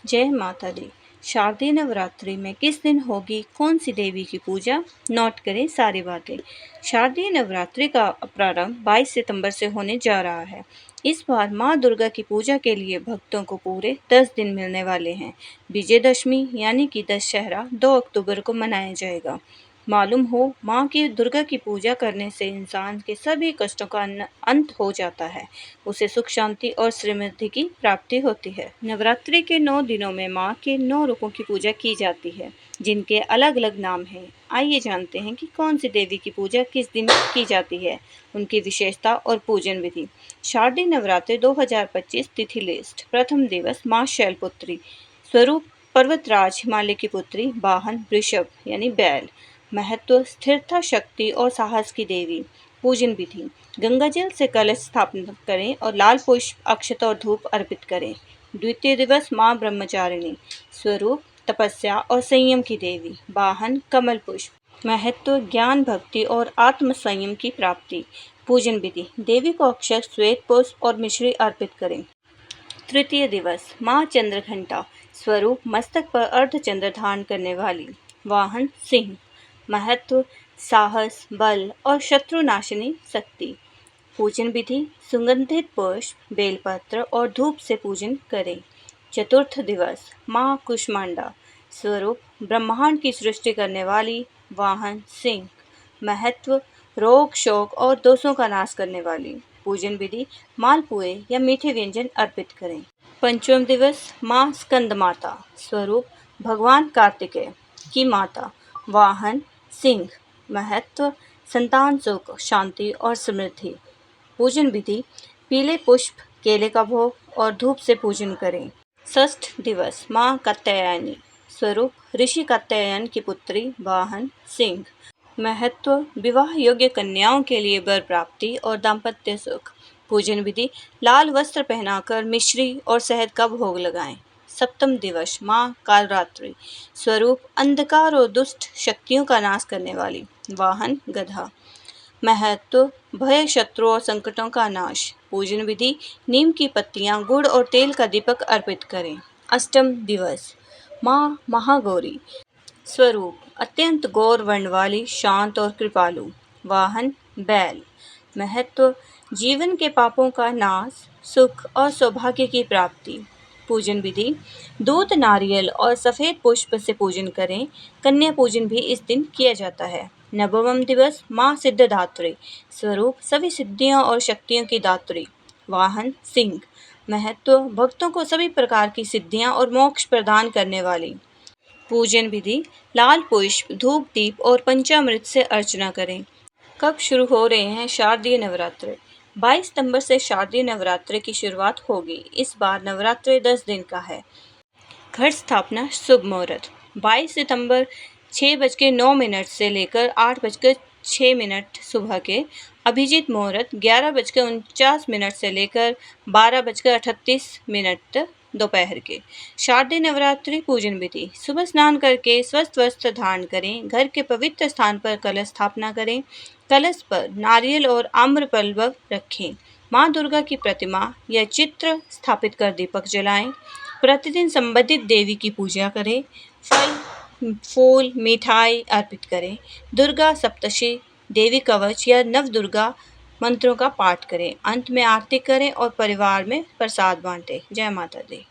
जय माता दी। शारदीय नवरात्रि में किस दिन होगी कौन सी देवी की पूजा? नोट करें सारी बातें। शारदीय नवरात्रि का प्रारंभ 22 सितंबर से होने जा रहा है। इस बार माँ दुर्गा की पूजा के लिए भक्तों को पूरे 10 दिन मिलने वाले हैं। विजयदशमी यानी कि दशहरा 2 अक्टूबर को मनाया जाएगा। मालूम हो, माँ की दुर्गा की पूजा करने से इंसान के सभी कष्टों का अंत हो जाता है। उसे सुख शांति और समृद्धि की प्राप्ति होती है। नवरात्रि के 9 दिनों में माँ के 9 रूपों की पूजा की जाती है, जिनके अलग अलग नाम हैं। आइए जानते हैं कि कौन सी देवी की पूजा किस दिन की जाती है, उनकी विशेषता और पूजन विधि। शारदीय नवरात्रि 2025 तिथि लिस्ट। प्रथम दिवस माँ शैलपुत्री। स्वरूप पर्वतराज हिमालय की पुत्री। वाहन वृषभ यानी बैल। महत्व स्थिरता, शक्ति और साहस की देवी। पूजन विधि गंगा जल से कलश स्थापना करें और लाल पुष्प, अक्षत और धूप अर्पित करें। द्वितीय दिवस माँ ब्रह्मचारिणी। स्वरूप तपस्या और संयम की देवी। वाहन कमल पुष्प। महत्व ज्ञान, भक्ति और आत्म संयम की प्राप्ति। पूजन विधि देवी को अक्षत, श्वेत पुष्प और मिश्री अर्पित करें। तृतीय दिवस माँ चंद्रघंटा। स्वरूप मस्तक पर अर्धचंद्र धारण करने वाली। वाहन सिंह। महत्व साहस, बल और शत्रुनाशिनी शक्ति। पूजन विधि सुगंधित पुष्प, बेलपत्र और धूप से पूजन करें। चतुर्थ दिवस माँ कुष्मांडा। स्वरूप ब्रह्मांड की सृष्टि करने वाली। वाहन सिंह। महत्व रोग, शोक और दोषों का नाश करने वाली। पूजन विधि मालपुए या मीठे व्यंजन अर्पित करें। पंचम दिवस माँ स्कंद माता। स्वरूप भगवान कार्तिकेय की माता। वाहन सिंह। महत्व संतान सुख, शांति और समृद्धि। पूजन विधि पीले पुष्प, केले का भोग और धूप से पूजन करें। षष्ठ दिवस माँ कात्यायनी। स्वरूप ऋषि कात्यायन की पुत्री। वाहन सिंह। महत्व विवाह योग्य कन्याओं के लिए वर प्राप्ति और दाम्पत्य सुख। पूजन विधि लाल वस्त्र पहनाकर मिश्री और शहद का भोग लगाएं। सप्तम दिवस माँ कालरात्रि। स्वरूप अंधकार और दुष्ट शक्तियों का नाश करने वाली। वाहन गधा। महत्व भय, शत्रु और संकटों का नाश। पूजन विधि नीम की पत्तियां, गुड़ और तेल का दीपक अर्पित करें। अष्टम दिवस माँ महागौरी। स्वरूप अत्यंत गौर वर्ण वाली, शांत और कृपालु। वाहन बैल। महत्व जीवन के पापों का नाश, सुख और सौभाग्य की प्राप्ति। पूजन विधि दूध, नारियल और सफ़ेद पुष्प से पूजन करें। कन्या पूजन भी इस दिन किया जाता है। नवम दिवस माँ सिद्धदात्री। स्वरूप सभी सिद्धियों और शक्तियों की दात्री। वाहन सिंह। महत्व भक्तों को सभी प्रकार की सिद्धियां और मोक्ष प्रदान करने वाली। पूजन विधि लाल पुष्प, धूप, दीप और पंचामृत से अर्चना करें। कब शुरू हो रहे हैं शारदीय नवरात्रि? 22 सितंबर से शारदीय नवरात्रि की शुरुआत होगी। इस बार नवरात्रि 10 दिन का है। घट स्थापना शुभ मुहूर्त 22 सितंबर 6:09 से लेकर 8:06 सुबह के। अभिजीत मुहूर्त 11:49 से लेकर 12:38 दोपहर के। शारदीय नवरात्रि पूजन विधि सुबह स्नान करके स्वस्थ वस्त्र धारण करें। घर के पवित्र स्थान पर कलश स्थापना करें। कलश पर नारियल और आम्रफल रखें। माँ दुर्गा की प्रतिमा या चित्र स्थापित कर दीपक जलाएं। प्रतिदिन संबंधित देवी की पूजा करें। फल, फूल, मिठाई अर्पित करें। दुर्गा सप्तशती, देवी कवच या नव दुर्गा मंत्रों का पाठ करें। अंत में आरती करें और परिवार में प्रसाद बांटें। जय माता दी।